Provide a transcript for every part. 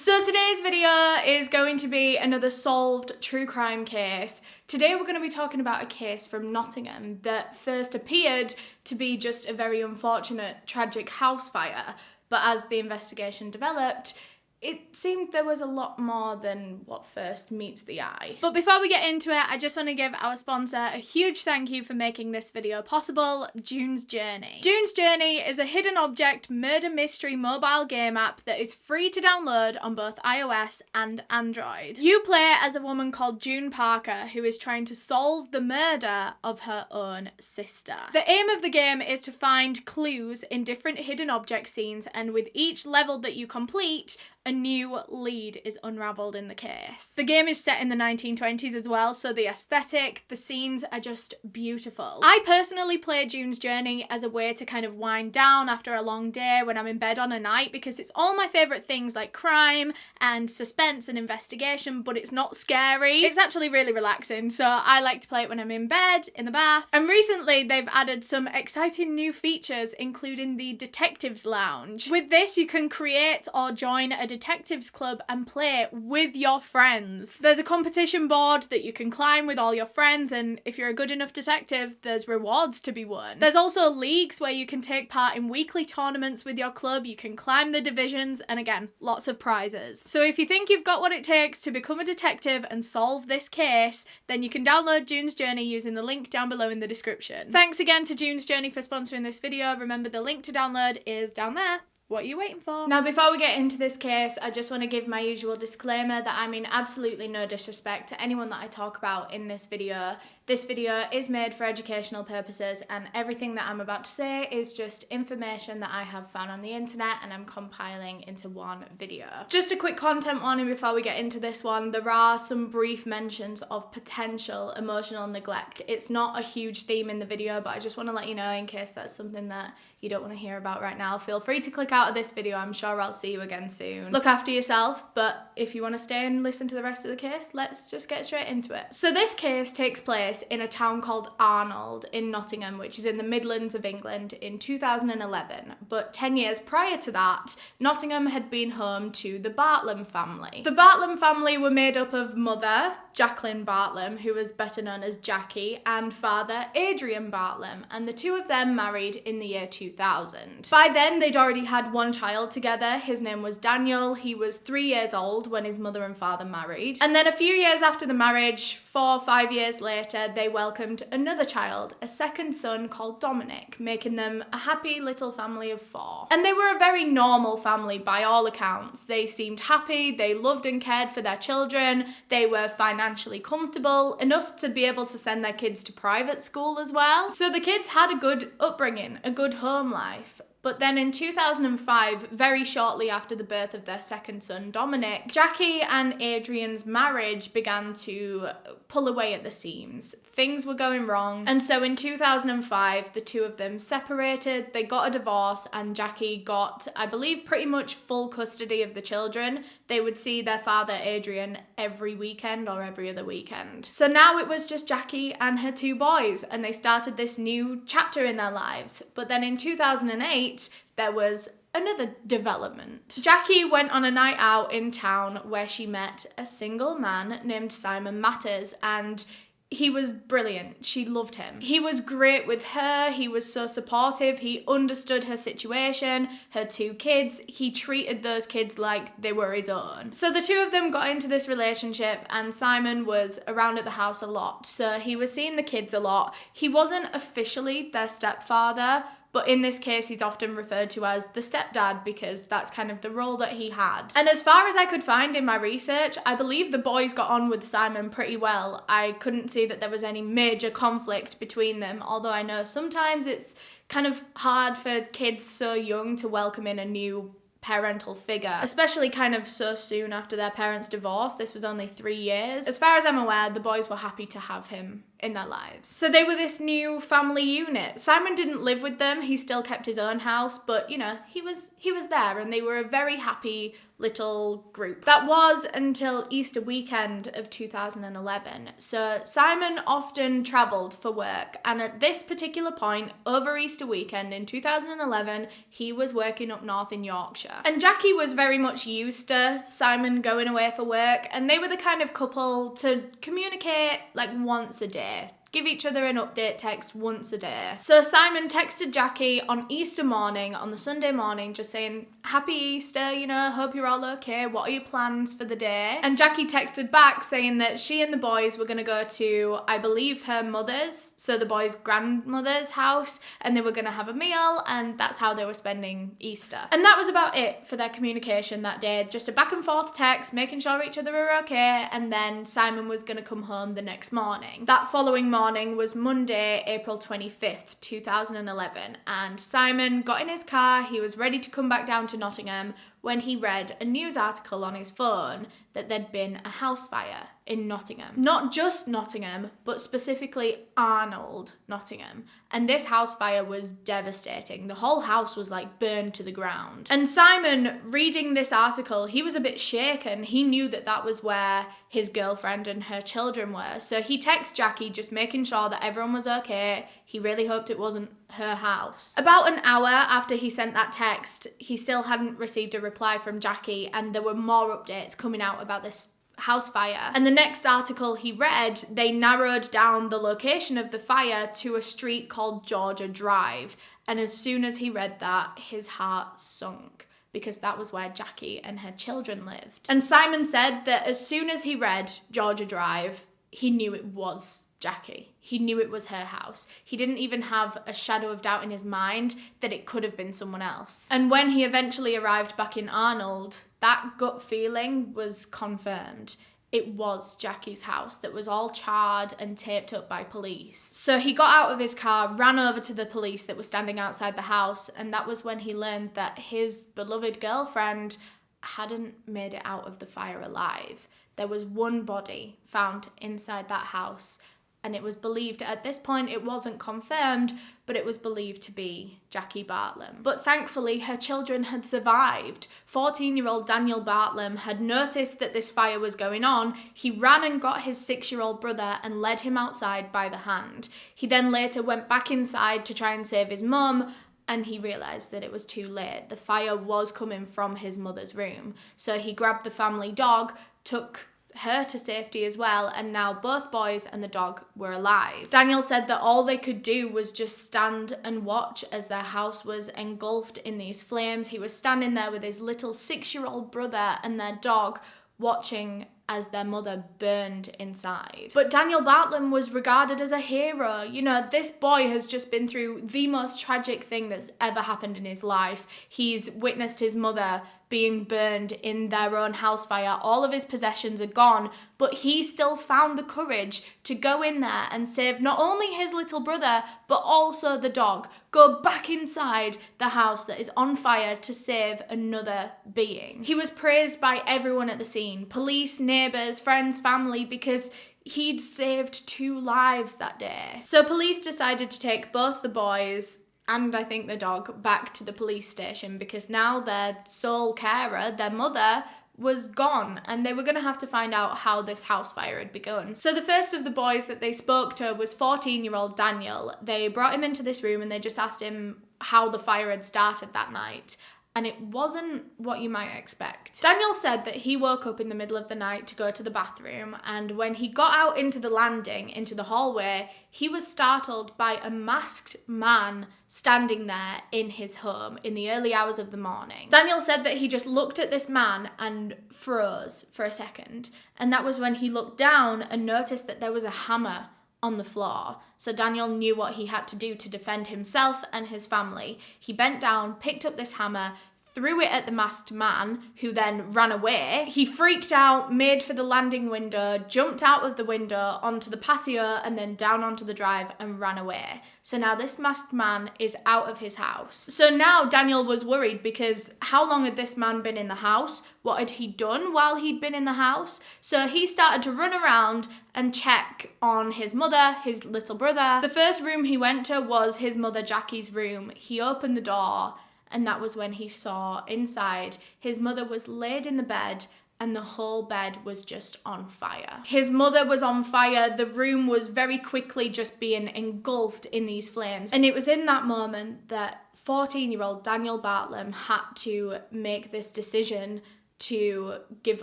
So today's video is going to be another solved true crime case. Today we're going to be talking about a case from Nottingham that first appeared to be just a very unfortunate, tragic house fire, but as the investigation developed, it seemed there was a lot more than what first meets the eye. But before we get into it, I just want to give our sponsor a huge thank you for making this video possible, June's Journey. June's Journey is a hidden object murder mystery mobile game app that is free to download on both iOS and Android. You play as a woman called June Parker who is trying to solve the murder of her own sister. The aim of the game is to find clues in different hidden object scenes, and with each level that you complete, a new lead is unravelled in the case. The game is set in the 1920s as well, so the aesthetic, the scenes are just beautiful. I personally play June's Journey as a way to kind of wind down after a long day when I'm in bed on a night, because it's all my favourite things like crime and suspense and investigation, but it's not scary. It's actually really relaxing, so I like to play it when I'm in bed, in the bath. And recently they've added some exciting new features, including the Detectives Lounge. With this, you can create or join a detectives club and play with your friends. There's a competition board that you can climb with all your friends, and if you're a good enough detective, there's rewards to be won. There's also leagues where you can take part in weekly tournaments with your club, you can climb the divisions, and again, lots of prizes. So if you think you've got what it takes to become a detective and solve this case, then you can download June's Journey using the link down below in the description. Thanks again to June's Journey for sponsoring this video. Remember, the link to download is down there. What are you waiting for? Now, before we get into this case, I just want to give my usual disclaimer that I mean absolutely no disrespect to anyone that I talk about in this video. This video is made for educational purposes, and everything that I'm about to say is just information that I have found on the internet and I'm compiling into one video. Just a quick content warning before we get into this one. There are some brief mentions of potential emotional neglect. It's not a huge theme in the video, but I just want to let you know in case that's something that you don't want to hear about right now. Feel free to click out of this video. I'm sure I'll see you again soon. Look after yourself, but if you want to stay and listen to the rest of the case, let's just get straight into it. So this case takes place in a town called Arnold in Nottingham, which is in the Midlands of England, in 2011. But 10 years prior to that, Nottingham had been home to the Bartlem family. The Bartlem family were made up of mother, Jaqcui Bartlam, who was better known as Jaqcui, and father, Adrian Bartlam, and the two of them married in the year 2000. By then, they'd already had one child together. His name was Daniel. He was 3 years old when his mother and father married. And then a few years after the marriage, 4 or 5 years later, they welcomed another child, a second son called Dominic, making them a happy little family of 4. And they were a very normal family by all accounts. They seemed happy, they loved and cared for their children, they were financially comfortable, enough to be able to send their kids to private school as well. So the kids had a good upbringing, a good home life. But then in 2005, very shortly after the birth of their second son, Dominic, Jaqcui and Adrian's marriage began to pull away at the seams. Things were going wrong. And so in 2005, the two of them separated, they got a divorce, and Jaqcui got, I believe, pretty much full custody of the children. They would see their father, Adrian, every weekend or every other weekend. So now it was just Jaqcui and her 2 boys, and they started this new chapter in their lives. But then in 2008, there was another development. Jaqcui went on a night out in town where she met a single man named Simon Matters, and he was brilliant. She loved him. He was great with her. He was so supportive. He understood her situation, her 2 kids. He treated those kids like they were his own. So the two of them got into this relationship, and Simon was around at the house a lot. So he was seeing the kids a lot. He wasn't officially their stepfather, but in this case, he's often referred to as the stepdad because that's kind of the role that he had. And as far as I could find in my research, I believe the boys got on with Simon pretty well. I couldn't see that there was any major conflict between them, although I know sometimes it's kind of hard for kids so young to welcome in a new parental figure, especially kind of so soon after their parents' divorce. This was only 3 years. As far as I'm aware, the boys were happy to have him in their lives. So they were this new family unit. Simon didn't live with them. He still kept his own house, but you know, he was there, and they were a very happy little group. That was until Easter weekend of 2011. So Simon often travelled for work, and at this particular point, over Easter weekend in 2011, he was working up north in Yorkshire. And Jaqcui was very much used to Simon going away for work, and they were the kind of couple to communicate like once a day. Give each other an update text once a day. So Simon texted Jaqcui on Easter morning, on the Sunday morning, just saying, "Happy Easter, you know, hope you're all okay. What are your plans for the day?" And Jaqcui texted back saying that she and the boys were going to go to, I believe, her mother's, so the boys' grandmother's house, and they were going to have a meal, and that's how they were spending Easter. And that was about it for their communication that day. Just a back and forth text, making sure each other were okay, and then Simon was going to come home the next morning. That following morning was Monday, April 25th, 2011, and Simon got in his car. He was ready to come back down to Nottingham when he read a news article on his phone that there'd been a house fire in Nottingham. Not just Nottingham, but specifically Arnold, Nottingham. And this house fire was devastating. The whole house was like burned to the ground. And Simon, reading this article, he was a bit shaken. He knew that that was where his girlfriend and her children were. So he texted Jaqcui, just making sure that everyone was okay. He really hoped it wasn't her house. About an hour after he sent that text, he still hadn't received a reply from Jaqcui, and there were more updates coming out about this house fire. And the next article he read, they narrowed down the location of the fire to a street called Georgia Drive. And as soon as he read that, his heart sunk, because that was where Jaqcui and her children lived. And Simon said that as soon as he read Georgia Drive, he knew it was Jaqcui. He knew it was her house. He didn't even have a shadow of doubt in his mind that it could have been someone else. And when he eventually arrived back in Arnold, that gut feeling was confirmed. It was Jaqcui's house that was all charred and taped up by police. So he got out of his car, ran over to the police that were standing outside the house, and that was when he learned that his beloved girlfriend hadn't made it out of the fire alive. There was one body found inside that house, and it was believed, at this point it wasn't confirmed, but it was believed to be Jaqcui Bartlem. But thankfully her children had survived. 14-year-old Daniel Bartlem had noticed that this fire was going on. He ran and got his 6-year-old brother and led him outside by the hand. He then later went back inside to try and save his mum, and he realised that it was too late. The fire was coming from his mother's room. So he grabbed the family dog, took her to safety as well, and now both boys and the dog were alive. Daniel said that all they could do was just stand and watch as their house was engulfed in these flames. He was standing there with his little 6-year-old brother and their dog, watching as their mother burned inside. But Daniel Bartlem was regarded as a hero. You know, this boy has just been through the most tragic thing that's ever happened in his life. He's witnessed his mother being burned in their own house fire. All of his possessions are gone, but he still found the courage to go in there and save not only his little brother, but also the dog. Go back inside the house that is on fire to save another being. He was praised by everyone at the scene, police, neighbours, friends, family, because he'd saved 2 lives that day. So police decided to take both the boys and I think the dog back to the police station, because now their sole carer, their mother, was gone, and they were going to have to find out how this house fire had begun. So the first of the boys that they spoke to was 14-year-old Daniel. They brought him into this room and they just asked him how the fire had started that night. And it wasn't what you might expect. Daniel said that he woke up in the middle of the night to go to the bathroom, and when he got out into the landing, into the hallway, he was startled by a masked man standing there in his home in the early hours of the morning. Daniel said that he just looked at this man and froze for a second, and that was when he looked down and noticed that there was a hammer on the floor. So Daniel knew what he had to do to defend himself and his family. He bent down, picked up this hammer, threw it at the masked man, who then ran away. He freaked out, made for the landing window, jumped out of the window onto the patio and then down onto the drive and ran away. So now this masked man is out of his house. So now Daniel was worried because how long had this man been in the house? What had he done while he'd been in the house? So he started to run around and check on his mother, his little brother. The first room he went to was his mother Jaqcui's room. He opened the door, and that was when he saw inside his mother was laid in the bed and the whole bed was just on fire. His mother was on fire. The room was very quickly just being engulfed in these flames. And it was in that moment that 14-year-old Daniel Bartlem had to make this decision to give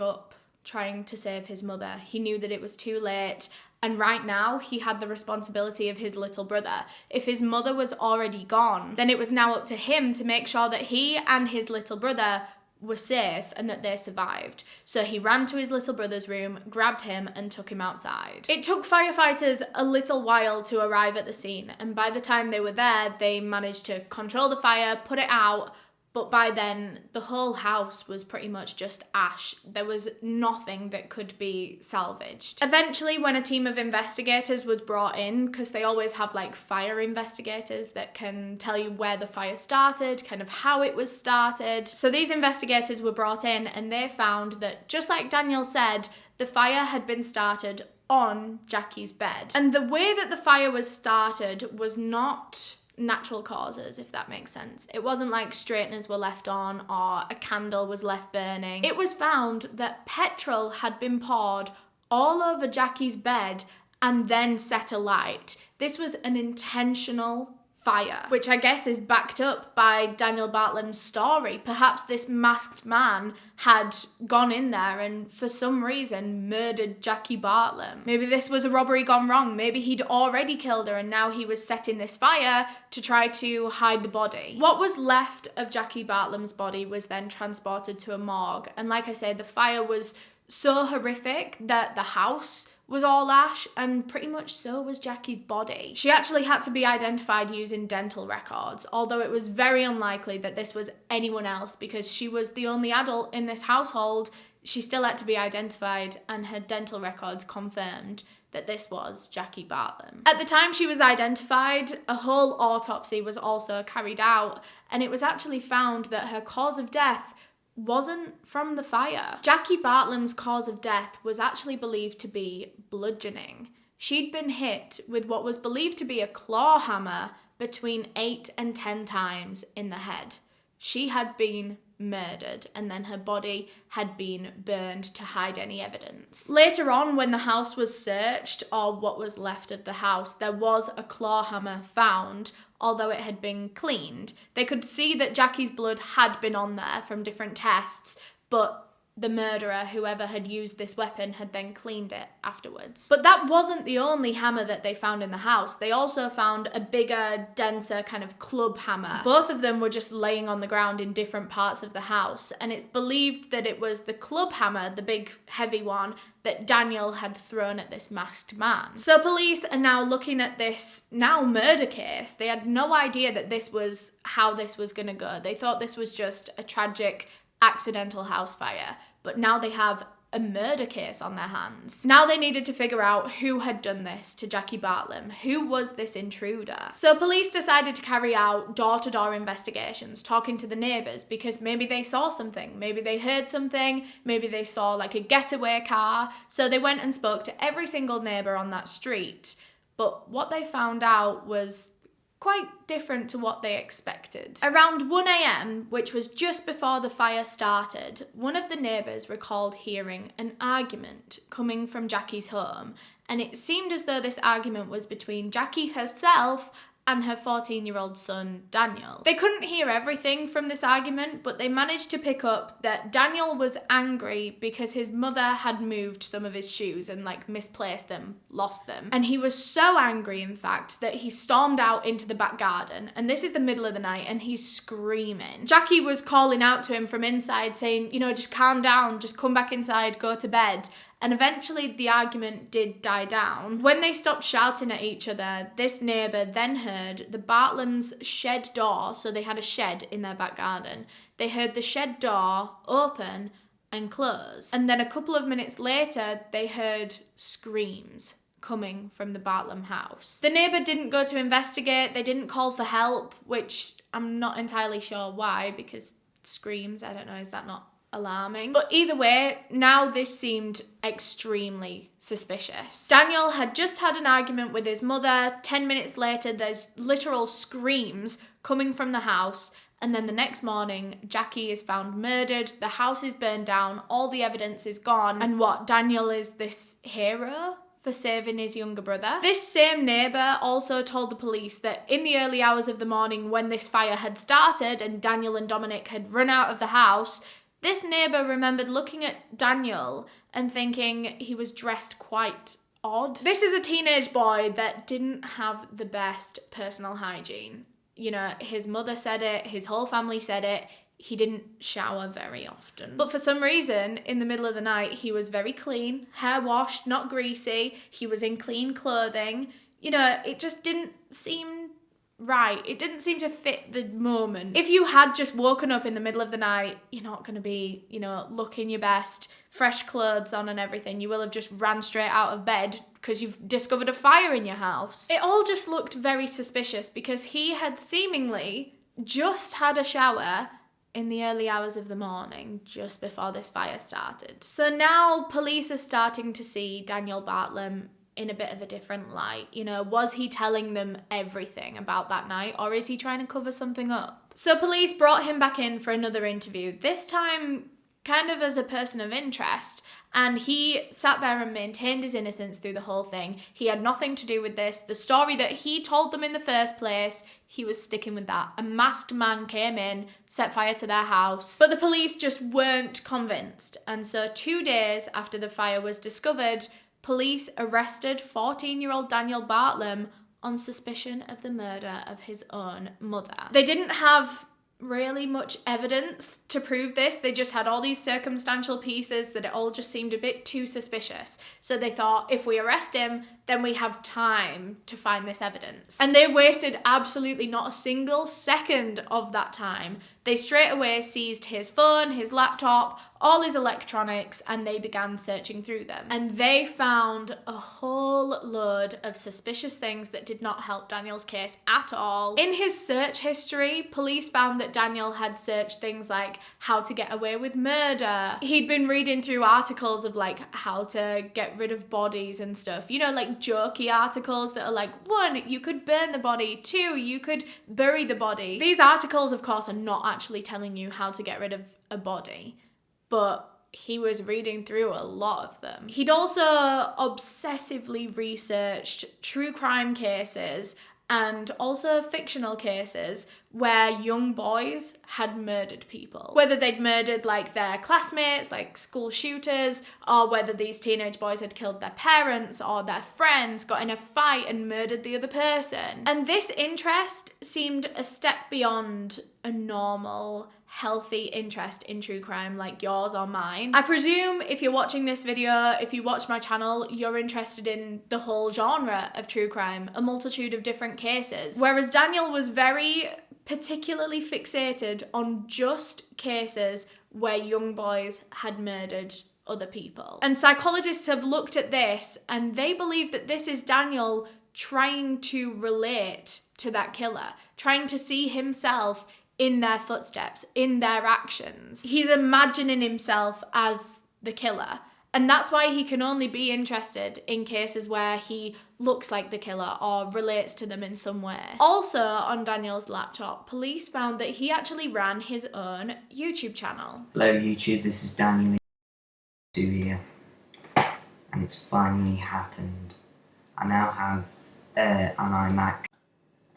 up trying to save his mother. He knew that it was too late. And right now, he had the responsibility of his little brother. If his mother was already gone, then it was now up to him to make sure that he and his little brother were safe and that they survived. So he ran to his little brother's room, grabbed him and took him outside. It took firefighters a little while to arrive at the scene, and by the time they were there, they managed to control the fire, put it out. But by then, the whole house was pretty much just ash. There was nothing that could be salvaged. Eventually, when a team of investigators was brought in, because they always have like fire investigators that can tell you where the fire started, kind of how it was started. So these investigators were brought in and they found that, just like Daniel said, the fire had been started on Jaqcui's bed. And the way that the fire was started was not natural causes, if that makes sense. It wasn't like straighteners were left on or a candle was left burning. It was found that petrol had been poured all over Jaqcui's bed and then set alight. This was an intentional fire, which I guess is backed up by Daniel Bartlem's story. Perhaps this masked man had gone in there and for some reason murdered Jaqcui Bartlem. Maybe this was a robbery gone wrong. Maybe he'd already killed her and now he was setting this fire to try to hide the body. What was left of Jaqcui Bartlem's body was then transported to a morgue. And like I said, the fire was so horrific that the house was all ash, and pretty much so was Jaqcui's body. She actually had to be identified using dental records, although it was very unlikely that this was anyone else because she was the only adult in this household. She still had to be identified, and her dental records confirmed that this was Jaqcui Bartlem. At the time she was identified, a whole autopsy was also carried out, and it was actually found that her cause of death wasn't from the fire. Jaqcui Bartlem's cause of death was actually believed to be bludgeoning. She'd been hit with what was believed to be a claw hammer between 8 and 10 times in the head. She had been murdered, and then her body had been burned to hide any evidence. Later on, when the house was searched, or what was left of the house, there was a claw hammer found, although it had been cleaned. They could see that Jaqcui's blood had been on there from different tests, but the murderer, whoever had used this weapon, had then cleaned it afterwards. But that wasn't the only hammer that they found in the house. They also found a bigger, denser kind of club hammer. Both of them were just laying on the ground in different parts of the house, and it's believed that it was the club hammer, the big heavy one, that Daniel had thrown at this masked man. So police are now looking at this now murder case. They had no idea that this was how this was going to go. They thought this was just a tragic accidental house fire, but now they have a murder case on their hands. Now they needed to figure out who had done this to Jaqcui Bartlem. Who was this intruder? So police decided to carry out door-to-door investigations, talking to the neighbours, because maybe they saw something, maybe they heard something, maybe they saw like a getaway car. So they went and spoke to every single neighbour on that street. But what they found out was quite different to what they expected. Around 1 a.m, which was just before the fire started, one of the neighbours recalled hearing an argument coming from Jaqcui's home, and it seemed as though this argument was between Jaqcui herself and her 14-year-old son, Daniel. They couldn't hear everything from this argument, but they managed to pick up that Daniel was angry because his mother had moved some of his shoes and like misplaced them, lost them. And he was so angry, in fact, that he stormed out into the back garden, and this is the middle of the night, and he's screaming. Jaqcui was calling out to him from inside saying, you know, just calm down, just come back inside, go to bed. and eventually the argument did die down. When they stopped shouting at each other, this neighbour then heard the Bartlem's shed door, so they had a shed in their back garden. They heard the shed door open and close, and then a couple of minutes later they heard screams coming from the Bartlem house. The neighbour didn't go to investigate, they didn't call for help, which I'm not entirely sure why, because screams, I don't know, is that not alarming? But either way, now this seemed extremely suspicious. Daniel had just had an argument with his mother. 10 minutes later, there's literal screams coming from the house. And then the next morning, Jaqcui is found murdered, the house is burned down, all the evidence is gone. And what, Daniel is this hero for saving his younger brother? This same neighbour also told the police that in the early hours of the morning when this fire had started and Daniel and Dominic had run out of the house, this neighbour remembered looking at Daniel and thinking he was dressed quite odd. This is a teenage boy that didn't have the best personal hygiene. You know, his mother said it, his whole family said it. He didn't shower very often. But for some reason, in the middle of the night, he was very clean, hair washed, not greasy. He was in clean clothing. You know, it just didn't seem right. It didn't seem to fit the moment. If you had just woken up in the middle of the night, you're not going to be, you know, looking your best, fresh clothes on and everything. You will have just ran straight out of bed because you've discovered a fire in your house. It all just looked very suspicious because he had seemingly just had a shower in the early hours of the morning, just before this fire started. So now police are starting to see Daniel Bartlem in a bit of a different light. You know, was he telling them everything about that night, or is he trying to cover something up? So police brought him back in for another interview, this time kind of as a person of interest, and he sat there and maintained his innocence through the whole thing. He had nothing to do with this. The story that he told them in the first place, he was sticking with that. A masked man came in, set fire to their house, but the police just weren't convinced. And so 2 days after the fire was discovered, police arrested 14-year-old Daniel Bartlem on suspicion of the murder of his own mother. They didn't have really much evidence to prove this. They just had all these circumstantial pieces that it all just seemed a bit too suspicious. So they thought, if we arrest him, then we have time to find this evidence. And they wasted absolutely not a single second of that time. They straight away seized his phone, his laptop, all his electronics, and they began searching through them. And they found a whole load of suspicious things that did not help Daniel's case at all. In his search history, police found that Daniel had searched things like how to get away with murder. He'd been reading through articles of like how to get rid of bodies and stuff. You know, like Jaqcui articles that are like, 1, you could burn the body, 2, you could bury the body. These articles, of course, are not actually telling you how to get rid of a body, but he was reading through a lot of them. He'd also obsessively researched true crime cases and also fictional cases where young boys had murdered people. Whether they'd murdered like their classmates, like school shooters, or whether these teenage boys had killed their parents or their friends, got in a fight and murdered the other person. And this interest seemed a step beyond a normal, healthy interest in true crime like yours or mine. I presume if you're watching this video, if you watch my channel, you're interested in the whole genre of true crime, a multitude of different cases. Whereas Daniel was very particularly fixated on just cases where young boys had murdered other people. And psychologists have looked at this and they believe that this is Daniel trying to relate to that killer, trying to see himself in their footsteps, in their actions. He's imagining himself as the killer. And that's why he can only be interested in cases where he looks like the killer or relates to them in some way. Also, on Daniel's laptop, police found that he actually ran his own YouTube channel. Hello YouTube, this is Daniel here, and it's finally happened. I now have an iMac,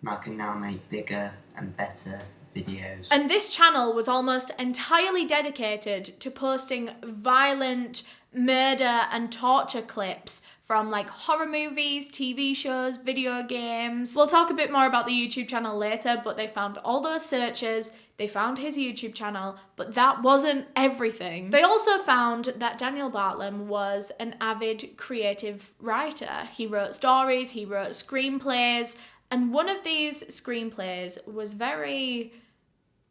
and I can now make bigger and better videos. And this channel was almost entirely dedicated to posting violent murder and torture clips from like horror movies, TV shows, video games. We'll talk a bit more about the YouTube channel later, but they found all those searches, They found his YouTube channel, but that wasn't everything. They also found that Daniel Bartlem was an avid creative writer. He wrote stories, he wrote screenplays, and one of these screenplays was very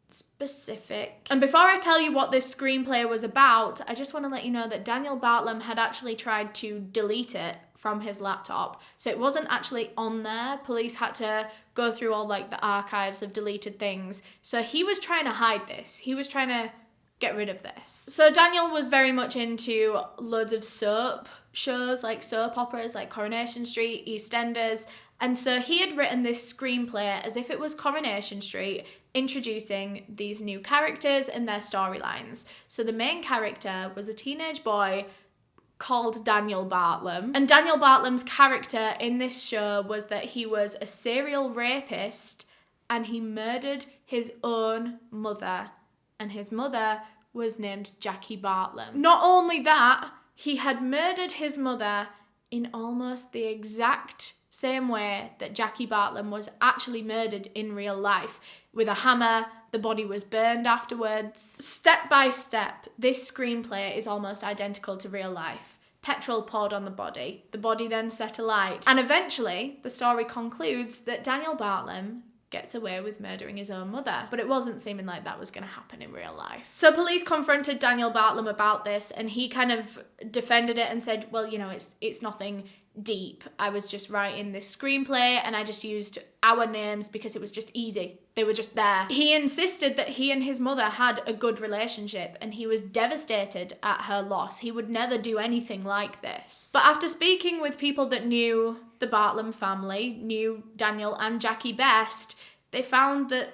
specific. And before I tell you what this screenplay was about, I just want to let you know that Daniel Bartlem had actually tried to delete it from his laptop. So it wasn't actually on there. Police had to go through all like the archives of deleted things. So he was trying to hide this. He was trying to get rid of this. So Daniel was very much into loads of soap shows, like soap operas, like Coronation Street, EastEnders. And so he had written this screenplay as if it was Coronation Street, introducing these new characters and their storylines. So the main character was a teenage boy called Daniel Bartlem. And Daniel Bartlem's character in this show was that he was a serial rapist and he murdered his own mother. And his mother was named Jaqcui Bartlam. Not only that, he had murdered his mother in almost the exact same way that Jaqcui Bartlam was actually murdered in real life. With a hammer, the body was burned afterwards. Step by step, this screenplay is almost identical to real life. Petrol poured on the body then set alight. And eventually, the story concludes that Daniel Bartlem gets away with murdering his own mother. But it wasn't seeming like that was going to happen in real life. So police confronted Daniel Bartlem about this, and he kind of defended it and said, well, you know, it's nothing deep. I was just writing this screenplay and I just used our names because it was just easy. They were just there. He insisted that he and his mother had a good relationship and he was devastated at her loss. He would never do anything like this. But after speaking with people that knew the Bartlem family, knew Daniel and Jaqcui best, they found that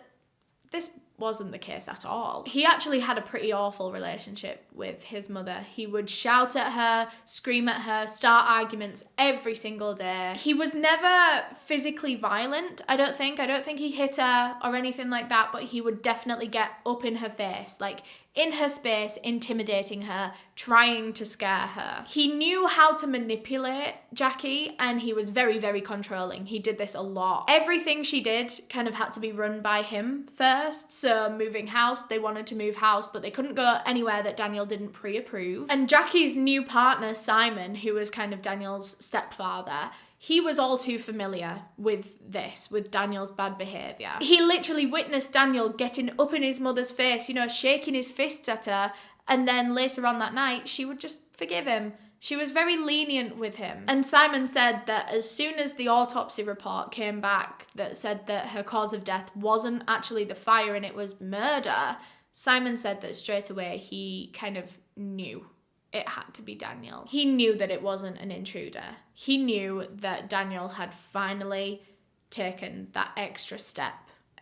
this wasn't the case at all. He actually had a pretty awful relationship with his mother. He would shout at her, scream at her, start arguments every single day. He was never physically violent, I don't think. I don't think he hit her or anything like that, but he would definitely get up in her face, like in her space, intimidating her, trying to scare her. He knew how to manipulate Jaqcui and he was very, very controlling. He did this a lot. Everything she did kind of had to be run by him first. So moving house, they wanted to move house, but they couldn't go anywhere that Daniel didn't pre-approve. And Jacqui's new partner, Simon, who was kind of Daniel's stepfather, he was all too familiar with this, with Daniel's bad behaviour. He literally witnessed Daniel getting up in his mother's face, you know, shaking his fists at her, and then later on that night, she would just forgive him. She was very lenient with him. And Simon said that as soon as the autopsy report came back that said that her cause of death wasn't actually the fire and it was murder, Simon said that straight away he kind of knew it had to be Daniel. He knew that it wasn't an intruder. He knew that Daniel had finally taken that extra step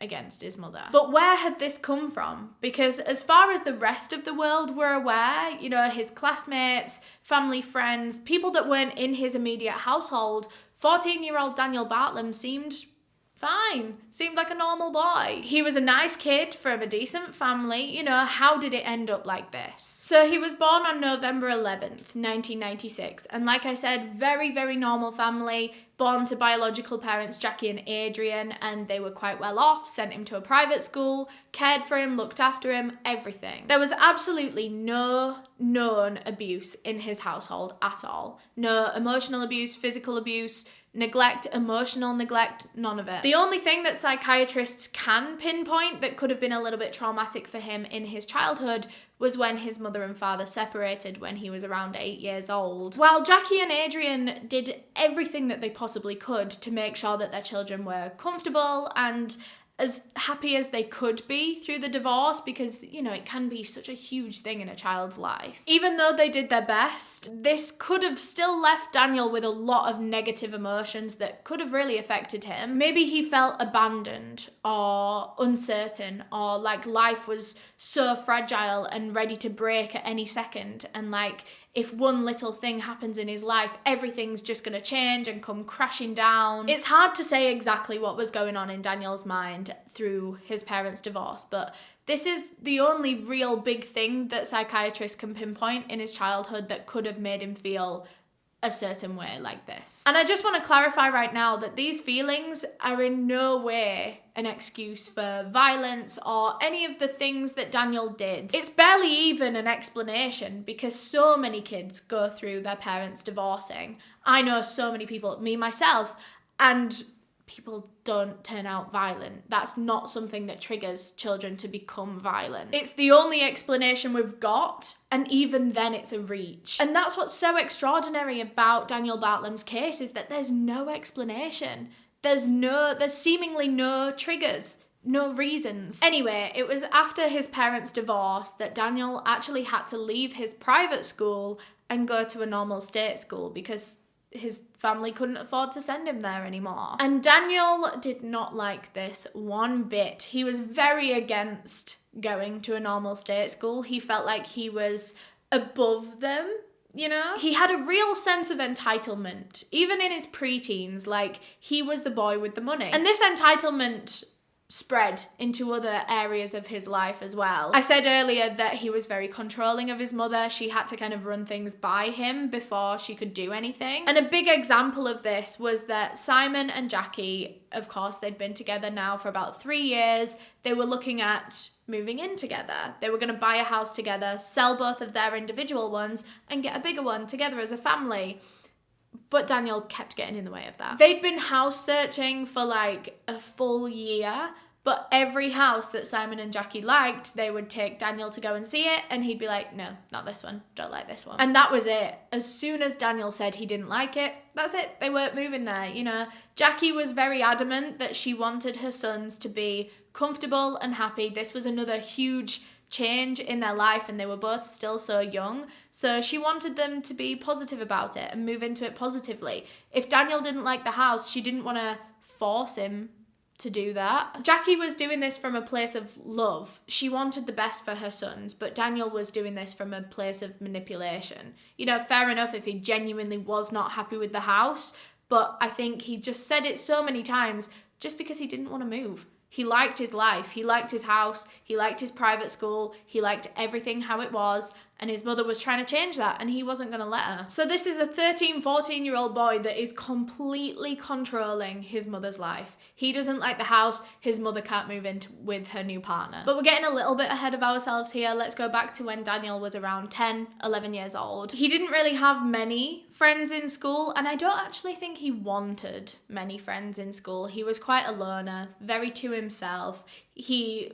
against his mother. But where had this come from? Because as far as the rest of the world were aware, you know, his classmates, family, friends, people that weren't in his immediate household, 14-year-old Daniel Bartlem seemed fine. Seemed like a normal boy. He was a nice kid from a decent family. You know, how did it end up like this? So he was born on November 11th, 1996. And like I said, very, very normal family. Born to biological parents Jaqcui and Adrian, and they were quite well off, sent him to a private school, cared for him, looked after him, everything. There was absolutely no known abuse in his household at all. No emotional abuse, physical abuse, neglect, emotional neglect, none of it. The only thing that psychiatrists can pinpoint that could have been a little bit traumatic for him in his childhood was when his mother and father separated when he was around 8 years old. While Jaqcui and Adrian did everything that they possibly could to make sure that their children were comfortable and as happy as they could be through the divorce, because, you know, it can be such a huge thing in a child's life. Even though they did their best, this could have still left Daniel with a lot of negative emotions that could have really affected him. Maybe he felt abandoned or uncertain, or like life was so fragile and ready to break at any second, and like if one little thing happens in his life, everything's just gonna change and come crashing down. It's hard to say exactly what was going on in Daniel's mind through his parents' divorce, but this is the only real big thing that psychiatrists can pinpoint in his childhood that could have made him feel a certain way like this. And I just want to clarify right now that these feelings are in no way an excuse for violence or any of the things that Daniel did. It's barely even an explanation because so many kids go through their parents divorcing. I know so many people, me myself, and people don't turn out violent. That's not something that triggers children to become violent. It's the only explanation we've got, and even then it's a reach. And that's what's so extraordinary about Daniel Bartlem's case, is that there's no explanation. There's seemingly no triggers, no reasons. Anyway, it was after his parents' divorce that Daniel actually had to leave his private school and go to a normal state school because his family couldn't afford to send him there anymore. And Daniel did not like this one bit. He was very against going to a normal state school. He felt like he was above them, you know? He had a real sense of entitlement, even in his preteens, like he was the boy with the money. And this entitlement spread into other areas of his life as well. I said earlier that he was very controlling of his mother. She had to kind of run things by him before she could do anything. And a big example of this was that Simon and Jaqcui, of course, they'd been together now for about 3 years. They were looking at moving in together. They were going to buy a house together, sell both of their individual ones, and get a bigger one together as a family. But Daniel kept getting in the way of that. They'd been house searching for like a full year, but every house that Simon and Jaqcui liked, they would take Daniel to go and see it, and he'd be like, no, not this one, don't like this one. And that was it. As soon as Daniel said he didn't like it, that's it. They weren't moving there, you know. Jaqcui was very adamant that she wanted her sons to be comfortable and happy. This was another huge change in their life, and they were both still so young, so she wanted them to be positive about it and move into it positively. If Daniel didn't like the house, she didn't want to force him to do that. Jaqcui was doing this from a place of love. She wanted the best for her sons, but Daniel was doing this from a place of manipulation. You know, fair enough if he genuinely was not happy with the house, but I think he just said it so many times just because he didn't want to move. He liked his life, he liked his house, he liked his private school, he liked everything how it was, and his mother was trying to change that, and he wasn't going to let her. So this is a 13, 14-year-old boy that is completely controlling his mother's life. He doesn't like the house, his mother can't move in with her new partner. But we're getting a little bit ahead of ourselves here. Let's go back to when Daniel was around 10, 11 years old. He didn't really have many friends in school, and I don't actually think he wanted many friends in school. He was quite a loner, very to himself. He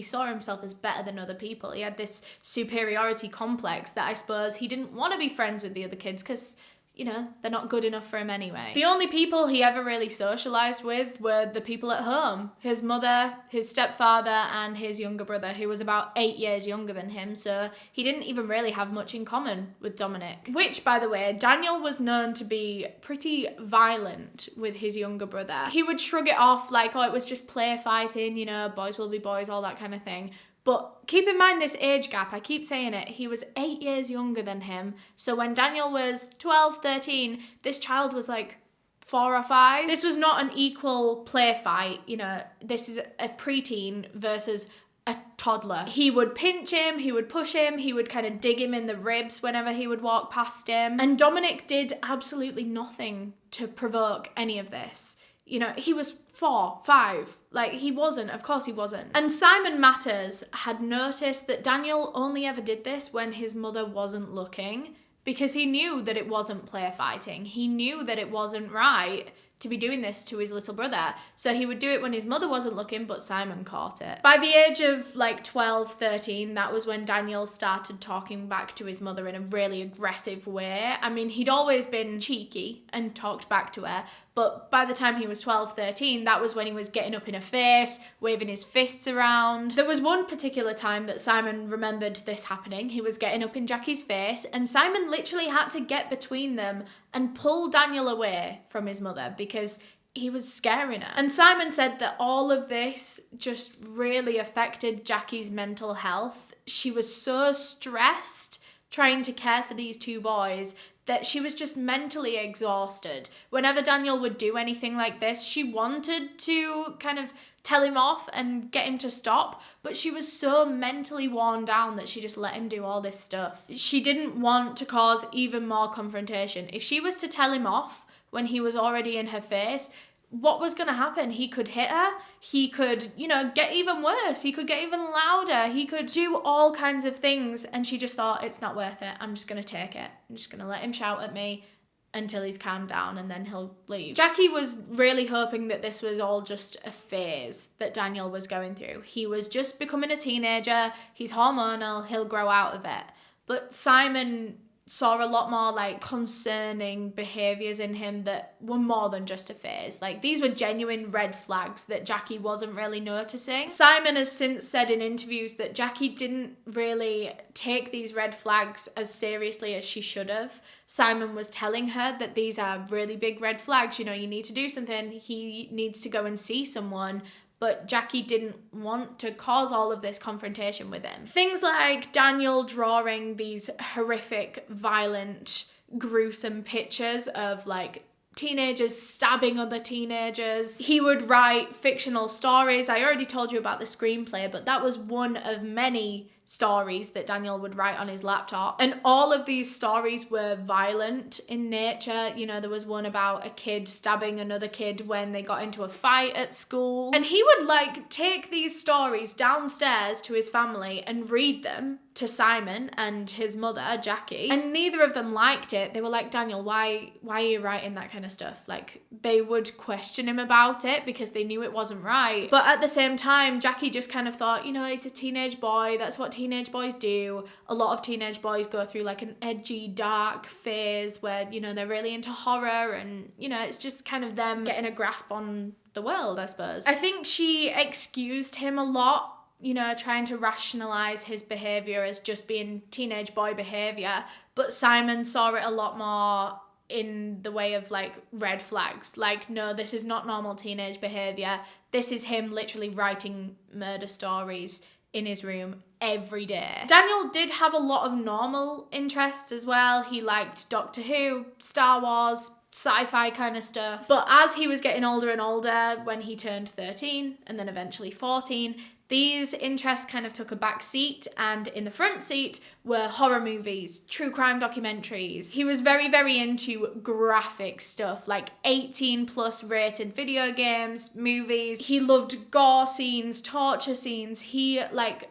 saw himself as better than other people. He had this superiority complex that I suppose he didn't want to be friends with the other kids because, you know, they're not good enough for him anyway. The only people he ever really socialised with were the people at home. His mother, his stepfather, and his younger brother, who was about 8 years younger than him, so he didn't even really have much in common with Dominic. Which, by the way, Daniel was known to be pretty violent with his younger brother. He would shrug it off like, oh, it was just play fighting, you know, boys will be boys, all that kind of thing. But keep in mind this age gap, I keep saying it, he was 8 years younger than him. So when Daniel was 12, 13, this child was like 4 or 5. This was not an equal play fight, you know, this is a preteen versus a toddler. He would pinch him, he would push him, he would kind of dig him in the ribs whenever he would walk past him. And Dominic did absolutely nothing to provoke any of this. You know, he was 4, 5. Like, he wasn't. Of course he wasn't. And Simon Matters had noticed that Daniel only ever did this when his mother wasn't looking, because he knew that it wasn't play fighting. He knew that it wasn't right to be doing this to his little brother. So he would do it when his mother wasn't looking, but Simon caught it. By the age of like 12, 13, that was when Daniel started talking back to his mother in a really aggressive way. I mean, he'd always been cheeky and talked back to her, but by the time he was 12, 13, that was when he was getting up in her face, waving his fists around. There was one particular time that Simon remembered this happening. He was getting up in Jaqcui's face, and Simon literally had to get between them and pull Daniel away from his mother because he was scaring her. And Simon said that all of this just really affected Jaqcui's mental health. She was so stressed trying to care for these two boys that she was just mentally exhausted. Whenever Daniel would do anything like this, she wanted to kind of tell him off and get him to stop, but she was so mentally worn down that she just let him do all this stuff. She didn't want to cause even more confrontation. If she was to tell him off when he was already in her face, what was going to happen? He could hit her. He could, get even worse. He could get even louder. He could do all kinds of things. And she just thought, it's not worth it. I'm just going to take it. I'm just going to let him shout at me until he's calmed down, and then he'll leave. Jaqcui was really hoping that this was all just a phase that Daniel was going through. He was just becoming a teenager. He's hormonal. He'll grow out of it. But Simon saw a lot more concerning behaviours in him that were more than just a phase. These were genuine red flags that Jaqcui wasn't really noticing. Simon has since said in interviews that Jaqcui didn't really take these red flags as seriously as she should have. Simon was telling her that these are really big red flags, you need to do something, he needs to go and see someone. But Jaqcui didn't want to cause all of this confrontation with him. Things like Daniel drawing these horrific, violent, gruesome pictures of teenagers stabbing other teenagers. He would write fictional stories. I already told you about the screenplay, but that was one of many stories that Daniel would write on his laptop. And all of these stories were violent in nature. There was one about a kid stabbing another kid when they got into a fight at school. And he would take these stories downstairs to his family and read them to Simon and his mother, Jaqcui. And neither of them liked it. They were like, Daniel, why are you writing that kind of stuff? They would question him about it because they knew it wasn't right. But at the same time, Jaqcui just kind of thought, it's a teenage boy. That's what teenage boys do. A lot of teenage boys go through an edgy, dark phase where, they're really into horror and, it's just kind of them getting a grasp on the world, I suppose. I think she excused him a lot, trying to rationalize his behavior as just being teenage boy behavior. But Simon saw it a lot more in the way of red flags. No, this is not normal teenage behavior. This is him literally writing murder stories in his room every day. Daniel did have a lot of normal interests as well. He liked Doctor Who, Star Wars, sci-fi kind of stuff. But as he was getting older and older, when he turned 13 and then eventually 14, these interests kind of took a back seat, and in the front seat were horror movies, true crime documentaries. He was very, very into graphic stuff, 18 plus rated video games, movies. He loved gore scenes, torture scenes. He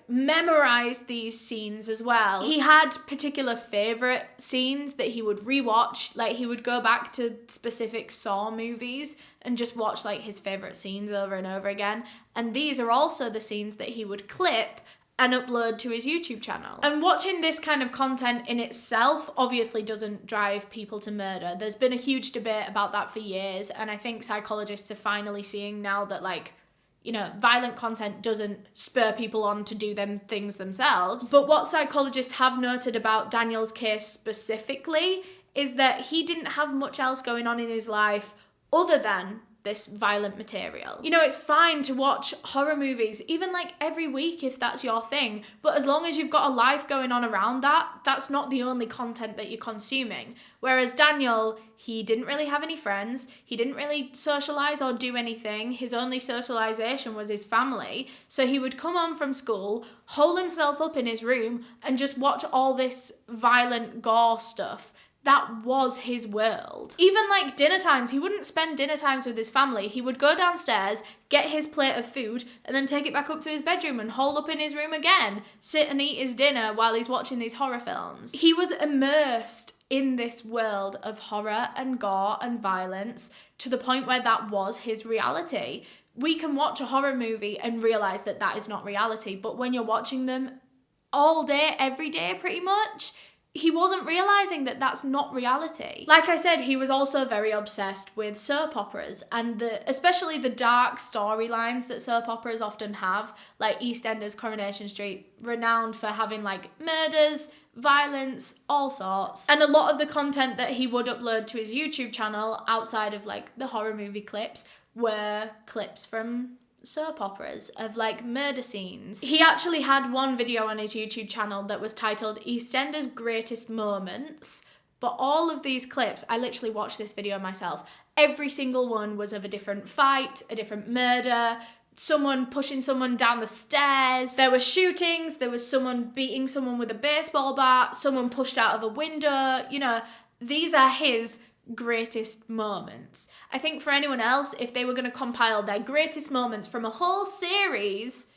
memorized these scenes as well. He had particular favorite scenes that he would rewatch. He would go back to specific Saw movies and just watch his favorite scenes over and over again. And these are also the scenes that he would clip and upload to his YouTube channel. And watching this kind of content in itself obviously doesn't drive people to murder. There's been a huge debate about that for years, and I think psychologists are finally seeing now that violent content doesn't spur people on to do them things themselves. But what psychologists have noted about Daniel's case specifically is that he didn't have much else going on in his life other than this violent material. It's fine to watch horror movies, even every week if that's your thing, but as long as you've got a life going on around that, that's not the only content that you're consuming. Whereas Daniel, he didn't really have any friends, he didn't really socialise or do anything, his only socialisation was his family, so he would come home from school, hole himself up in his room, and just watch all this violent gore stuff. That was his world. Even dinner times, he wouldn't spend dinner times with his family. He would go downstairs, get his plate of food, and then take it back up to his bedroom and hole up in his room again, sit and eat his dinner while he's watching these horror films. He was immersed in this world of horror and gore and violence to the point where that was his reality. We can watch a horror movie and realise that that is not reality, but when you're watching them all day, every day pretty much, he wasn't realising that that's not reality. Like I said, he was also very obsessed with soap operas, and especially the dark storylines that soap operas often have, like EastEnders, Coronation Street, renowned for having murders, violence, all sorts. And a lot of the content that he would upload to his YouTube channel outside of the horror movie clips were clips from soap operas of murder scenes. He actually had one video on his YouTube channel that was titled EastEnders Greatest Moments, but all of these clips, I literally watched this video myself, every single one was of a different fight, a different murder, someone pushing someone down the stairs. There were shootings. There was someone beating someone with a baseball bat. Someone pushed out of a window. You know, these are his greatest moments. I think for anyone else, if they were going to compile their greatest moments from a whole series,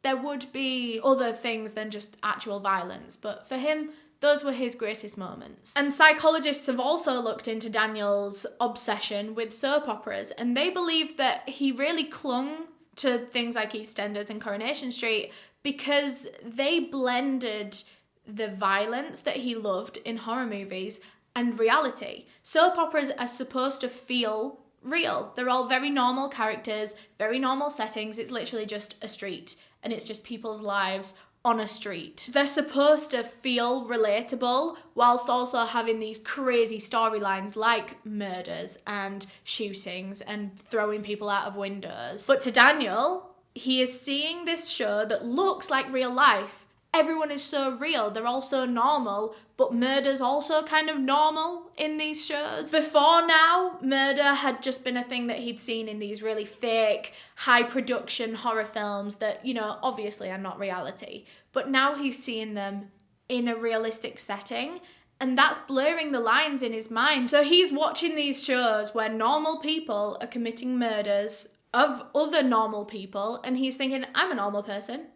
there would be other things than just actual violence. But for him, those were his greatest moments. And psychologists have also looked into Daniel's obsession with soap operas, and they believe that he really clung to things like EastEnders and Coronation Street because they blended the violence that he loved in horror movies and reality. Soap operas are supposed to feel real. They're all very normal characters, very normal settings. It's literally just a street, and it's just people's lives on a street. They're supposed to feel relatable whilst also having these crazy storylines like murders and shootings and throwing people out of windows. But to Daniel, he is seeing this show that looks like real life. Everyone is so real, they're all so normal, but murder's also kind of normal in these shows. Before now, murder had just been a thing that he'd seen in these really fake, high production horror films that, you know, obviously are not reality. But now he's seeing them in a realistic setting, and that's blurring the lines in his mind. So he's watching these shows where normal people are committing murders of other normal people, and he's thinking, I'm a normal person.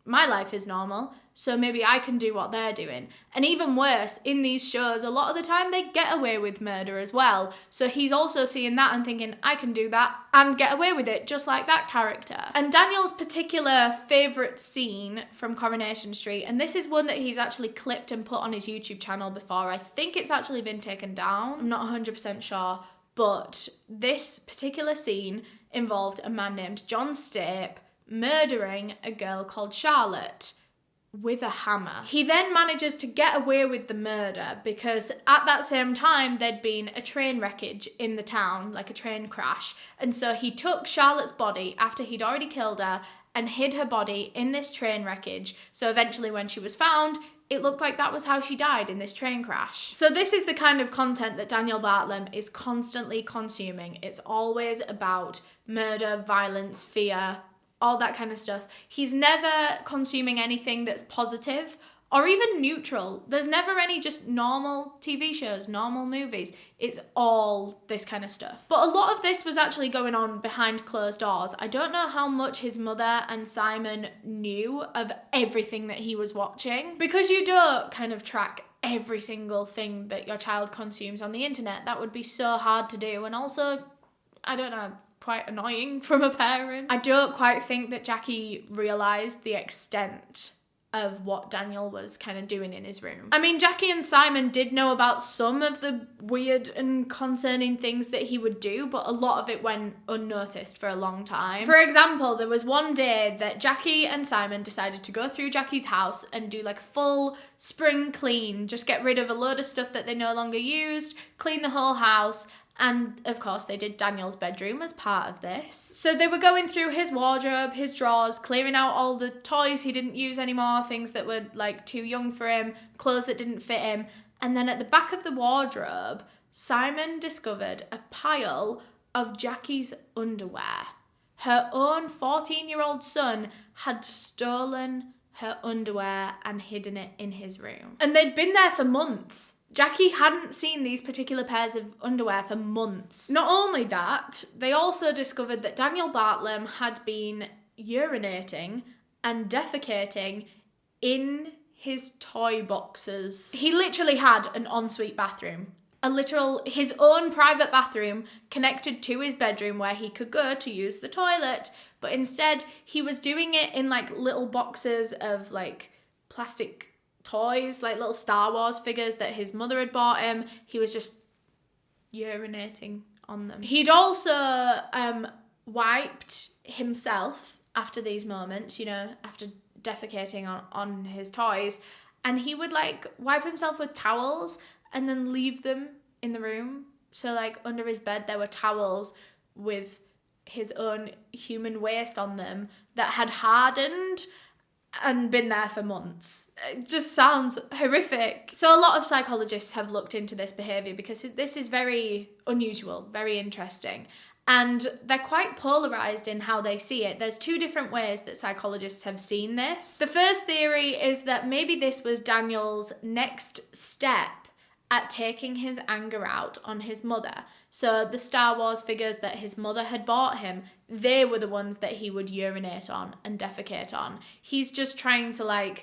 My life is normal, so maybe I can do what they're doing. And even worse, in these shows, a lot of the time they get away with murder as well. So he's also seeing that and thinking, I can do that and get away with it, just like that character. And Daniel's particular favourite scene from Coronation Street, and this is one that he's actually clipped and put on his YouTube channel before. I think it's actually been taken down. I'm not 100% sure. But this particular scene involved a man named John Stape murdering a girl called Charlotte with a hammer. He then manages to get away with the murder because at that same time there'd been a train wreckage in the town, like a train crash, and so he took Charlotte's body after he'd already killed her and hid her body in this train wreckage, so eventually when she was found, it looked like that was how she died in this train crash. So this is the kind of content that Daniel Bartlem is constantly consuming. It's always about murder, violence, fear, all that kind of stuff. He's never consuming anything that's positive or even neutral. There's never any just normal TV shows, normal movies. It's all this kind of stuff. But a lot of this was actually going on behind closed doors. I don't know how much his mother and Simon knew of everything that he was watching, because you don't kind of track every single thing that your child consumes on the internet. That would be so hard to do, and also, I don't know, quite annoying from a parent. I don't quite think that Jaqcui realised the extent of what Daniel was kind of doing in his room. I mean, Jaqcui and Simon did know about some of the weird and concerning things that he would do, but a lot of it went unnoticed for a long time. For example, there was one day that Jaqcui and Simon decided to go through Jaqcui's house and do like a full spring clean, just get rid of a load of stuff that they no longer used, clean the whole house. And of course they did Daniel's bedroom as part of this. So they were going through his wardrobe, his drawers, clearing out all the toys he didn't use anymore, things that were like too young for him, clothes that didn't fit him. And then at the back of the wardrobe, Simon discovered a pile of Jaqcui's underwear. Her own 14-year-old son had stolen her underwear and hidden it in his room. And they'd been there for months. Jaqcui hadn't seen these particular pairs of underwear for months. Not only that, they also discovered that Daniel Bartlem had been urinating and defecating in his toy boxes. He literally had an ensuite bathroom. His own private bathroom connected to his bedroom where he could go to use the toilet, but instead he was doing it in like little boxes of like plastic toys, like little Star Wars figures that his mother had bought him. He was just urinating on them. He'd also wiped himself after these moments, you know, after defecating on his toys, and he would like wipe himself with towels and then leave them in the room. So like under his bed there were towels with his own human waste on them that had hardened and been there for months. It just sounds horrific. So a lot of psychologists have looked into this behaviour because this is very unusual, very interesting. And they're quite polarized in how they see it. There's two different ways that psychologists have seen this. The first theory is that maybe this was Daniel's next step at taking his anger out on his mother. So the Star Wars figures that his mother had bought him, they were the ones that he would urinate on and defecate on. He's just trying to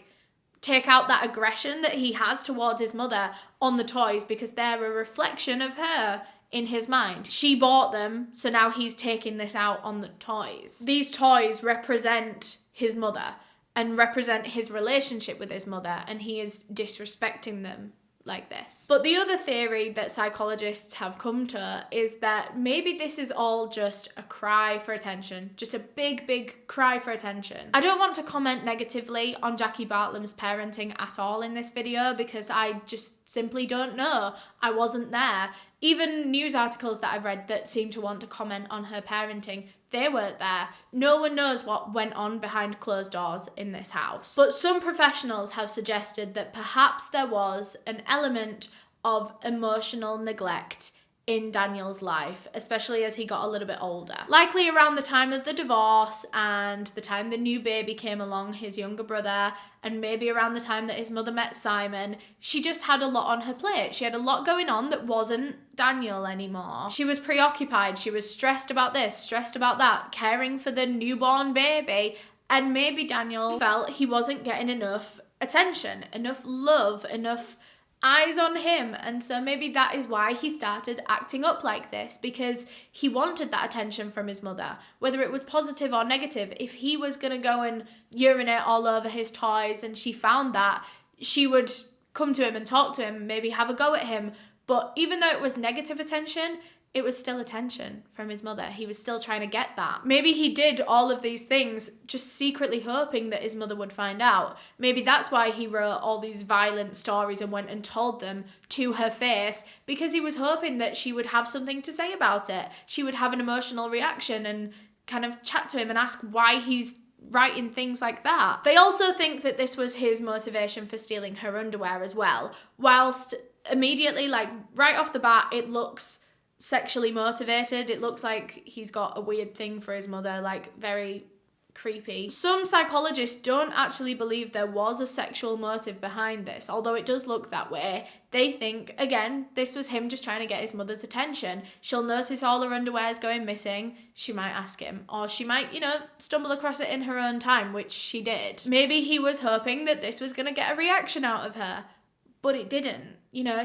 take out that aggression that he has towards his mother on the toys because they're a reflection of her in his mind. She bought them, so now he's taking this out on the toys. These toys represent his mother and represent his relationship with his mother, and he is disrespecting them like this. But the other theory that psychologists have come to is that maybe this is all just a cry for attention, just a big cry for attention. I don't want to comment negatively on Jaqcui Bartlam's parenting at all in this video because I just simply don't know. I wasn't there. Even news articles that I've read that seem to want to comment on her parenting, they weren't there. No one knows what went on behind closed doors in this house. But some professionals have suggested that perhaps there was an element of emotional neglect in Daniel's life, especially as he got a little bit older. Likely around the time of the divorce and the time the new baby came along, his younger brother, and maybe around the time that his mother met Simon, she just had a lot on her plate. She had a lot going on that wasn't Daniel anymore. She was preoccupied, she was stressed about this, stressed about that, caring for the newborn baby, and maybe Daniel felt he wasn't getting enough attention, enough love, enough eyes on him, and so maybe that is why he started acting up like this, because he wanted that attention from his mother, whether it was positive or negative. If he was going to go and urinate all over his toys and she found that, she would come to him and talk to him, maybe have a go at him. But even though it was negative attention, it was still attention from his mother. He was still trying to get that. Maybe he did all of these things just secretly hoping that his mother would find out. Maybe that's why he wrote all these violent stories and went and told them to her face, because he was hoping that she would have something to say about it. She would have an emotional reaction and kind of chat to him and ask why he's writing things like that. They also think that this was his motivation for stealing her underwear as well. Whilst immediately, right off the bat, it looks sexually motivated. It looks like he's got a weird thing for his mother, very creepy. Some psychologists don't actually believe there was a sexual motive behind this, although it does look that way. They think, again, this was him just trying to get his mother's attention. She'll notice all her underwear's going missing. She might ask him, or she might, stumble across it in her own time, which she did. Maybe he was hoping that this was going to get a reaction out of her, but it didn't.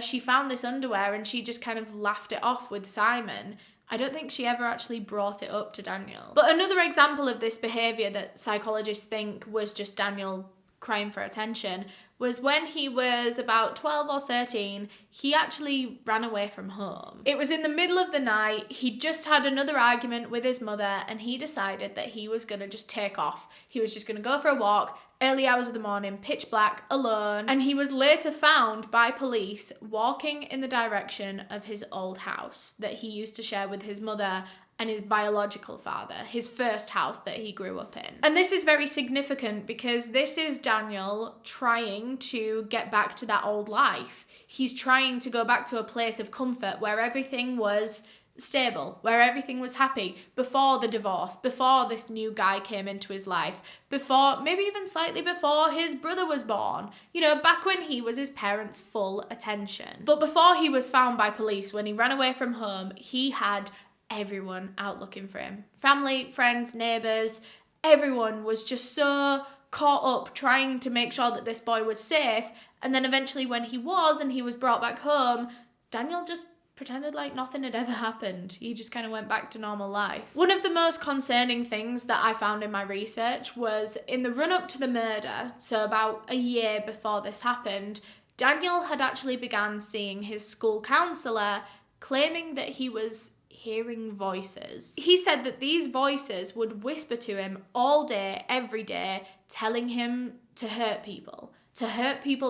She found this underwear and she just kind of laughed it off with Simon. I don't think she ever actually brought it up to Daniel. But another example of this behaviour that psychologists think was just Daniel crying for attention was when he was about 12 or 13, he actually ran away from home. It was in the middle of the night, he just had another argument with his mother, and he decided that he was gonna just take off. He was just gonna go for a walk, early hours of the morning, pitch black, alone, and he was later found by police walking in the direction of his old house that he used to share with his mother and his biological father, his first house that he grew up in. And this is very significant because this is Daniel trying to get back to that old life. He's trying to go back to a place of comfort where everything was stable, where everything was happy before the divorce, before this new guy came into his life, before, maybe even slightly before his brother was born, back when he was his parents' full attention. But before he was found by police, when he ran away from home, he had everyone out looking for him. Family, friends, neighbours, everyone was just so caught up trying to make sure that this boy was safe. And then eventually when he was and he was brought back home, Daniel just pretended like nothing had ever happened. He just kind of went back to normal life. One of the most concerning things that I found in my research was in the run-up to the murder, so about a year before this happened, Daniel had actually begun seeing his school counsellor, claiming that he was hearing voices. He said that these voices would whisper to him all day, every day, telling him to hurt people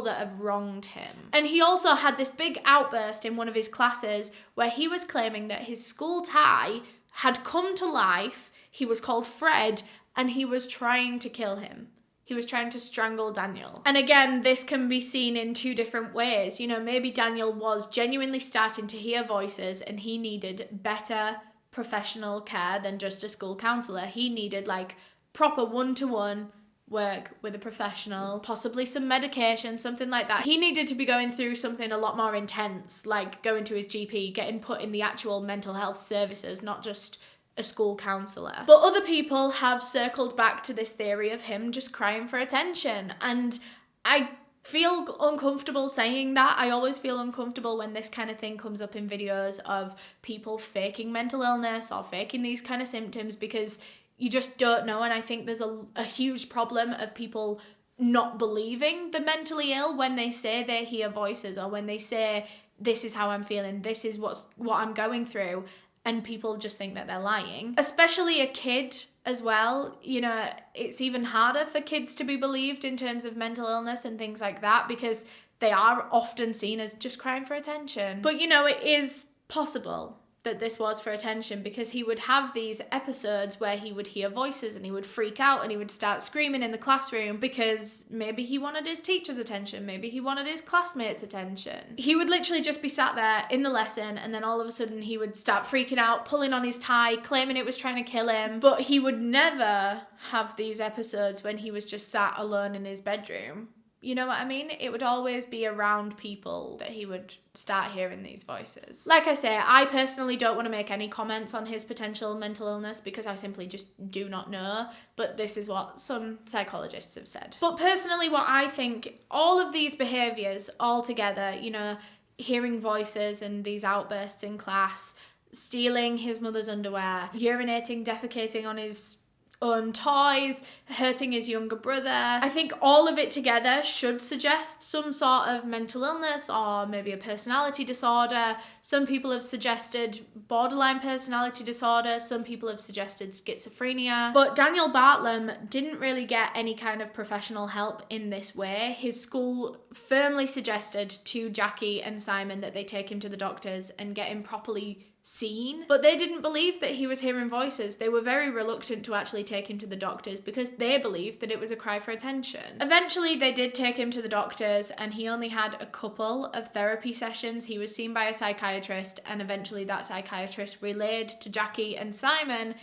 that have wronged him. And he also had this big outburst in one of his classes where he was claiming that his school tie had come to life, he was called Fred, and he was trying to kill him. He was trying to strangle Daniel. And again, this can be seen in two different ways. Maybe Daniel was genuinely starting to hear voices and he needed better professional care than just a school counsellor. He needed like proper one-to-one work with a professional, possibly some medication, something like that. He needed to be going through something a lot more intense, like going to his GP, getting put in the actual mental health services, not just a school counsellor. But other people have circled back to this theory of him just crying for attention, and I feel uncomfortable saying that. I always feel uncomfortable when this kind of thing comes up in videos of people faking mental illness or faking these kind of symptoms, because you just don't know. And I think there's a huge problem of people not believing the mentally ill when they say they hear voices, or when they say, this is how I'm feeling, this is what I'm going through, and people just think that they're lying. Especially a kid as well. You know, it's even harder for kids to be believed in terms of mental illness and things like that, because they are often seen as just crying for attention. But you know, it is possible that this was for attention, because he would have these episodes where he would hear voices and he would freak out and he would start screaming in the classroom because maybe he wanted his teacher's attention, maybe he wanted his classmates' attention. He would literally just be sat there in the lesson, and then all of a sudden he would start freaking out, pulling on his tie, claiming it was trying to kill him. But he would never have these episodes when he was just sat alone in his bedroom. You know what I mean? It would always be around people that he would start hearing these voices. Like I say, I personally don't want to make any comments on his potential mental illness, because I simply just do not know, but this is what some psychologists have said. But personally, what I think, all of these behaviours all together, you know, hearing voices and these outbursts in class, stealing his mother's underwear, urinating, defecating on his own toys, hurting his younger brother. I think all of it together should suggest some sort of mental illness, or maybe a personality disorder. Some people have suggested borderline personality disorder. Some people have suggested schizophrenia. But Daniel Bartlem didn't really get any kind of professional help in this way. His school firmly suggested to Jaqcui and Simon that they take him to the doctors and get him properly seen, but they didn't believe that he was hearing voices. They were very reluctant to actually take him to the doctors, because they believed that it was a cry for attention. Eventually they did take him to the doctors, and he only had a couple of therapy sessions. He was seen by a psychiatrist, and eventually that psychiatrist relayed to Jaqcui and Simon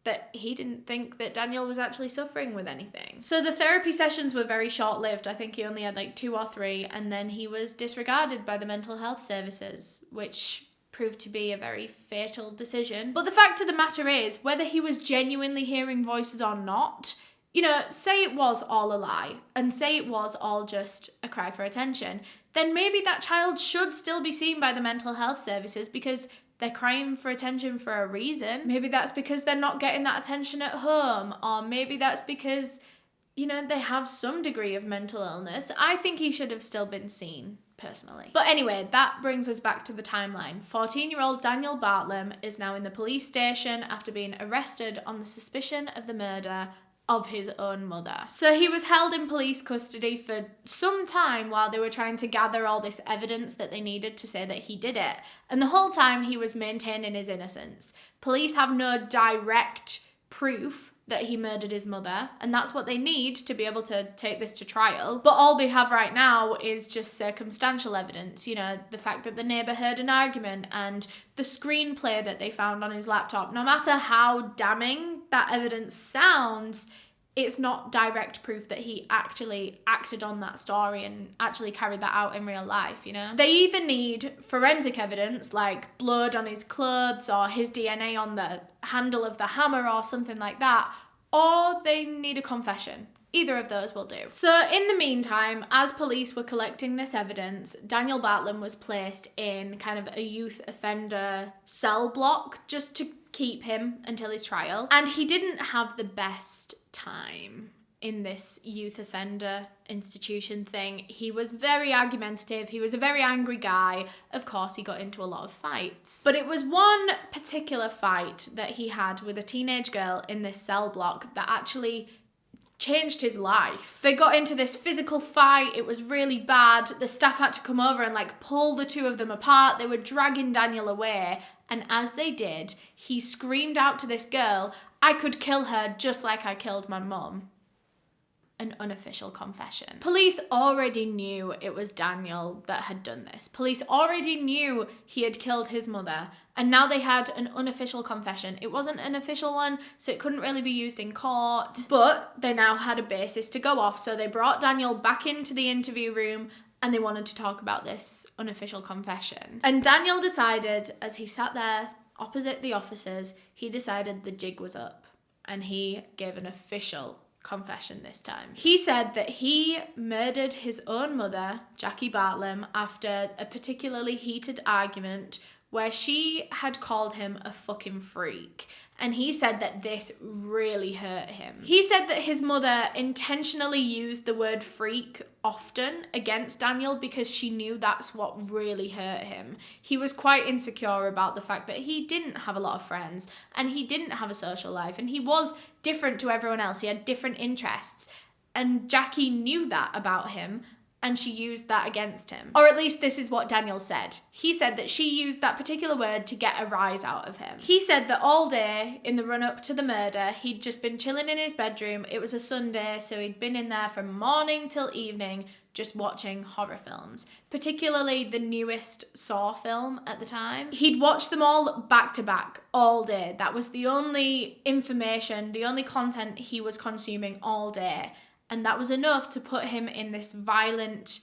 that he didn't think that Daniel was actually suffering with anything. So the therapy sessions were very short-lived. I think he only had like 2 or 3, and then he was disregarded by the mental health services, which proved to be a very fatal decision. But the fact of the matter is, whether he was genuinely hearing voices or not, you know, say it was all a lie, and say it was all just a cry for attention, then maybe that child should still be seen by the mental health services, because they're crying for attention for a reason. Maybe that's because they're not getting that attention at home, or maybe that's because, you know, they have some degree of mental illness. I think he should have still been seen, personally. But anyway, that brings us back to the timeline. 14-year-old Daniel Bartlem is now in the police station after being arrested on the suspicion of the murder of his own mother. So he was held in police custody for some time while they were trying to gather all this evidence that they needed to say that he did it. And the whole time he was maintaining his innocence. Police have no direct proof that he murdered his mother, and that's what they need to be able to take this to trial. But all they have right now is just circumstantial evidence, you know, the fact that the neighbour heard an argument and the screenplay that they found on his laptop. No matter how damning that evidence sounds, it's not direct proof that he actually acted on that story and actually carried that out in real life, you know? They either need forensic evidence, like blood on his clothes or his DNA on the handle of the hammer or something like that, or they need a confession. Either of those will do. So in the meantime, as police were collecting this evidence, Daniel Bartlem was placed in kind of a youth offender cell block just to keep him until his trial. And he didn't have the best time in this youth offender institution thing. He was very argumentative. He was a very angry guy. Of course, he got into a lot of fights. But it was one particular fight that he had with a teenage girl in this cell block that actually changed his life. They got into this physical fight. It was really bad. The staff had to come over and like pull the two of them apart. They were dragging Daniel away. And as they did, he screamed out to this girl, "I could kill her just like I killed my mum." an unofficial confession. Police already knew it was Daniel that had done this. Police already knew he had killed his mother, and now they had an unofficial confession. It wasn't an official one, so it couldn't really be used in court, but they now had a basis to go off, so they brought Daniel back into the interview room and they wanted to talk about this unofficial confession. And Daniel decided, as he sat there opposite the officers, he decided the jig was up, and he gave an official confession this time. He said that he murdered his own mother, Jaqcui Bartlam, after a particularly heated argument where she had called him a fucking freak. And he said that this really hurt him. He said that his mother intentionally used the word freak often against Daniel because she knew that's what really hurt him. He was quite insecure about the fact that he didn't have a lot of friends and he didn't have a social life and he was different to everyone else. He had different interests. And Jaqcui knew that about him, and she used that against him. Or at least this is what Daniel said. He said that she used that particular word to get a rise out of him. He said that all day in the run-up to the murder, he'd just been chilling in his bedroom. It was a Sunday, so he'd been in there from morning till evening just watching horror films, particularly the newest Saw film at the time. He'd watched them all back to back all day. That was the only information, the only content he was consuming all day. And that was enough to put him in this violent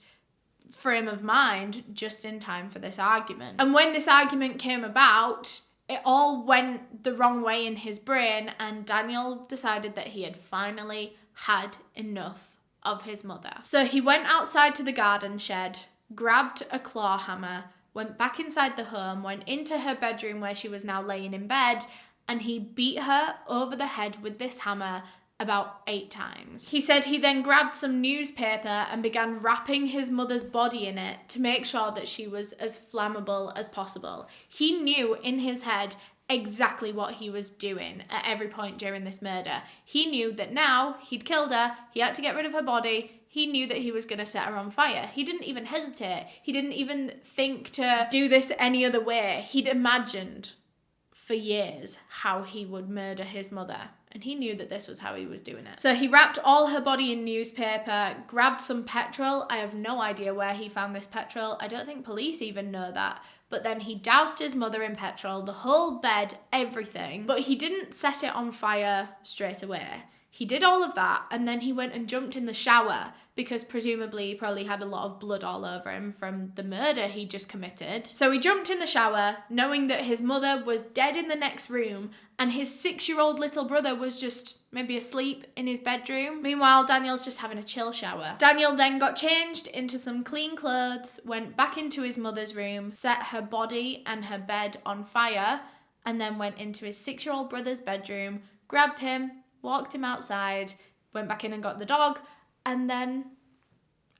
frame of mind just in time for this argument. And when this argument came about, it all went the wrong way in his brain, and Daniel decided that he had finally had enough of his mother. So he went outside to the garden shed, grabbed a claw hammer, went back inside the home, went into her bedroom where she was now laying in bed, and he beat her over the head with this hammer about 8 times. He said he then grabbed some newspaper and began wrapping his mother's body in it to make sure that she was as flammable as possible. He knew in his head exactly what he was doing at every point during this murder. He knew that now he'd killed her, he had to get rid of her body, he knew that he was going to set her on fire. He didn't even hesitate. He didn't even think to do this any other way. He'd imagined for years how he would murder his mother. And he knew that this was how he was doing it. So he wrapped all her body in newspaper, grabbed some petrol. I have no idea where he found this petrol. I don't think police even know that. But then he doused his mother in petrol, the whole bed, everything. But he didn't set it on fire straight away. He did all of that, and then he went and jumped in the shower because presumably he probably had a lot of blood all over him from the murder he just committed. So he jumped in the shower, knowing that his mother was dead in the next room and his 6-year-old little brother was just maybe asleep in his bedroom. Meanwhile, Daniel's just having a chill shower. Daniel then got changed into some clean clothes, went back into his mother's room, set her body and her bed on fire, and then went into his 6-year-old brother's bedroom, grabbed him, walked him outside, went back in and got the dog, and then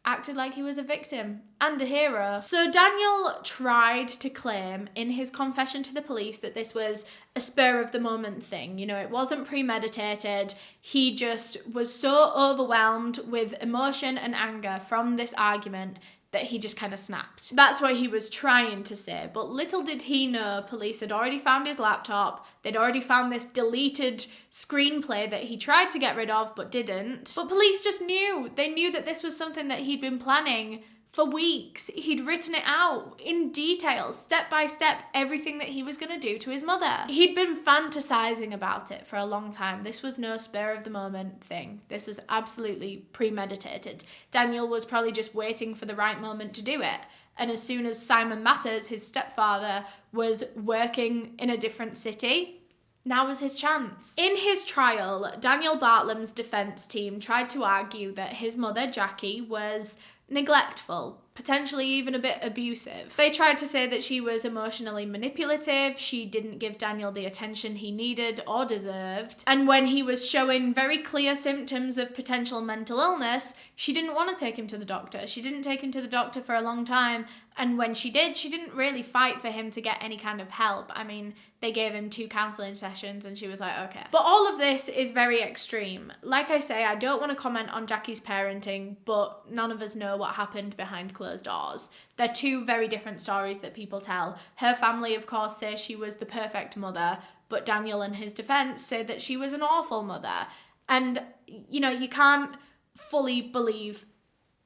acted like he was a victim and a hero. So Daniel tried to claim in his confession to the police that this was a spur of the moment thing. You know, it wasn't premeditated. He just was so overwhelmed with emotion and anger from this argument that he just kind of snapped. That's what he was trying to say, but little did he know police had already found his laptop, they'd already found this deleted screenplay that he tried to get rid of but didn't. But police just knew. They knew that this was something that he'd been planning for weeks. He'd written it out in detail, step by step, everything that he was going to do to his mother. He'd been fantasizing about it for a long time. This was no spur of the moment thing. This was absolutely premeditated. Daniel was probably just waiting for the right moment to do it. And as soon as Simon Matters, his stepfather, was working in a different city, now was his chance. In his trial, Daniel Bartlam's defense team tried to argue that his mother, Jaqcui, was neglectful, potentially even a bit abusive. They tried to say that she was emotionally manipulative, she didn't give Daniel the attention he needed or deserved, and when he was showing very clear symptoms of potential mental illness, she didn't want to take him to the doctor. She didn't take him to the doctor for a long time, and when she did, she didn't really fight for him to get any kind of help. I mean, they gave him 2 counselling sessions and she was like, okay. But all of this is very extreme. Like I say, I don't want to comment on Jaqcui's parenting, but none of us know what happened behind closed doors. They're 2 very different stories that people tell. Her family, of course, say she was the perfect mother, but Daniel and his defence say that she was an awful mother. And, you know, you can't fully believe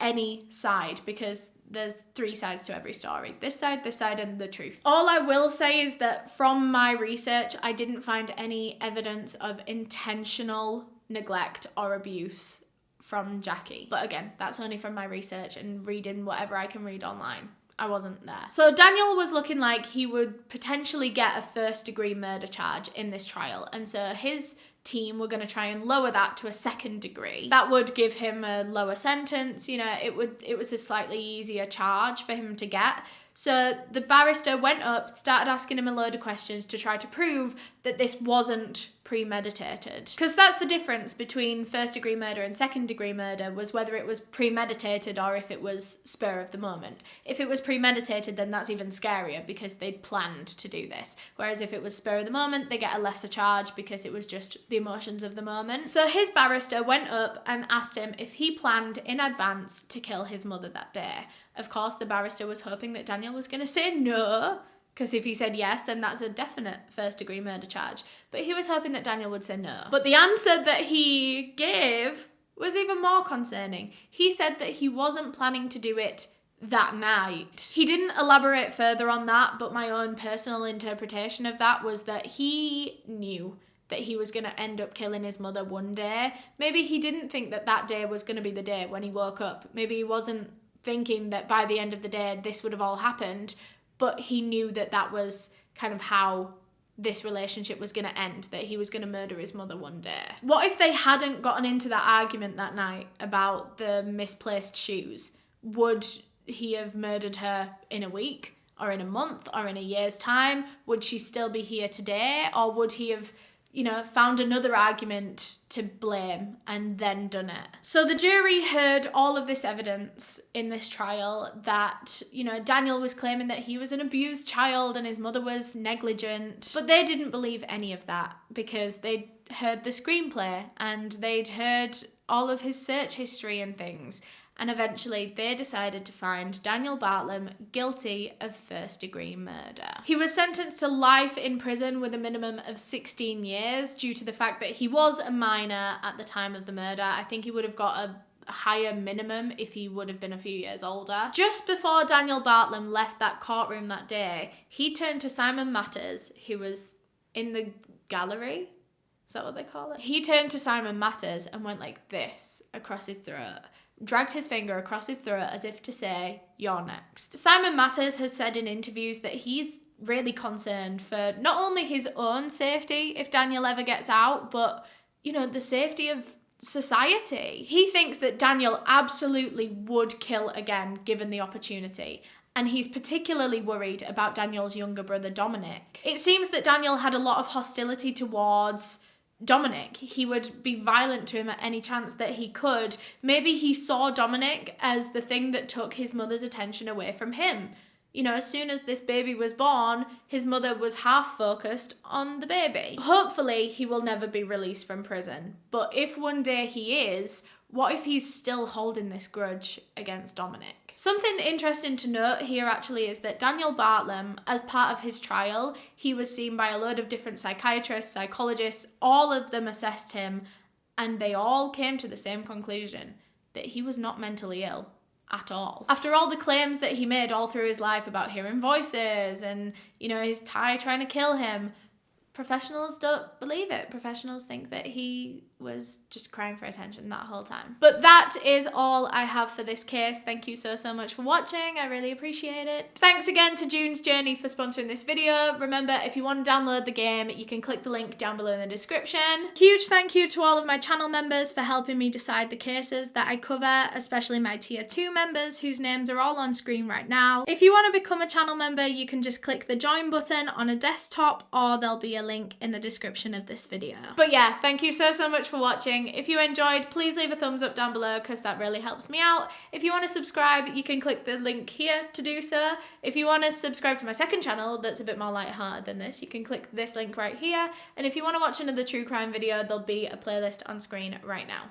any side, because there's 3 sides to every story. This side, and the truth. All I will say is that from my research, I didn't find any evidence of intentional neglect or abuse from Jaqcui. But again, that's only from my research and reading whatever I can read online. I wasn't there. So Daniel was looking like he would potentially get a first-degree murder charge in this trial, and so his team were going to try and lower that to a 2nd degree. That would give him a lower sentence. You know, it was a slightly easier charge for him to get. So the barrister went up, started asking him a load of questions to try to prove that this wasn't premeditated. Because that's the difference between 1st-degree murder and 2nd-degree murder, was whether it was premeditated or if it was spur of the moment. If it was premeditated, then that's even scarier because they'd planned to do this. Whereas if it was spur of the moment, they get a lesser charge because it was just the emotions of the moment. So his barrister went up and asked him if he planned in advance to kill his mother that day. Of course, the barrister was hoping that Daniel was going to say no, because if he said yes, then that's a definite 1st-degree murder charge. But he was hoping that Daniel would say no. But the answer that he gave was even more concerning. He said that he wasn't planning to do it that night. He didn't elaborate further on that, but my own personal interpretation of that was that he knew that he was going to end up killing his mother one day. Maybe he didn't think that that day was going to be the day when he woke up. Maybe he wasn't thinking that by the end of the day this would have all happened, but he knew that that was kind of how this relationship was going to end, that he was going to murder his mother one day. What if they hadn't gotten into that argument that night about the misplaced shoes? Would he have murdered her in a week, or in a month, or in a year's time? Would she still be here today? Or would he have, you know, found another argument to blame and then done it? So the jury heard all of this evidence in this trial that, you know, Daniel was claiming that he was an abused child and his mother was negligent. But they didn't believe any of that because they'd heard the screenplay and they'd heard all of his search history and things. And eventually they decided to find Daniel Bartlem guilty of 1st-degree murder. He was sentenced to life in prison with a minimum of 16 years due to the fact that he was a minor at the time of the murder. I think he would have got a higher minimum if he would have been a few years older. Just before Daniel Bartlem left that courtroom that day, he turned to Simon Matters, who was in the gallery. Is that what they call it? He turned to Simon Matters and went like this across his throat, dragged his finger across his throat as if to say, "You're next." Simon Matters has said in interviews that he's really concerned for not only his own safety if Daniel ever gets out, but, you know, the safety of society. He thinks that Daniel absolutely would kill again given the opportunity. And he's particularly worried about Daniel's younger brother, Dominic. It seems that Daniel had a lot of hostility towards Dominic. He would be violent to him at any chance that he could. Maybe he saw Dominic as the thing that took his mother's attention away from him. You know, as soon as this baby was born, his mother was half focused on the baby. Hopefully, he will never be released from prison. But if one day he is, what if he's still holding this grudge against Dominic? Something interesting to note here actually is that Daniel Bartlem, as part of his trial, he was seen by a load of different psychiatrists, psychologists, all of them assessed him, and they all came to the same conclusion, that he was not mentally ill at all. After all the claims that he made all through his life about hearing voices and, you know, his tie trying to kill him, professionals don't believe it. Professionals think that he was just crying for attention that whole time. But that is all I have for this case. Thank you so much for watching. I really appreciate it. Thanks again to June's Journey for sponsoring this video. Remember, if you want to download the game, you can click the link down below in the description. Huge thank you to all of my channel members for helping me decide the cases that I cover, especially my tier 2 members whose names are all on screen right now. If you want to become a channel member, you can just click the join button on a desktop, or there'll be a link in the description of this video. But yeah, thank you so much for watching. If you enjoyed, please leave a thumbs up down below because that really helps me out. If you want to subscribe, you can click the link here to do so. If you want to subscribe to my second channel that's a bit more lighthearted than this, you can click this link right here. And if you want to watch another true crime video, there'll be a playlist on screen right now.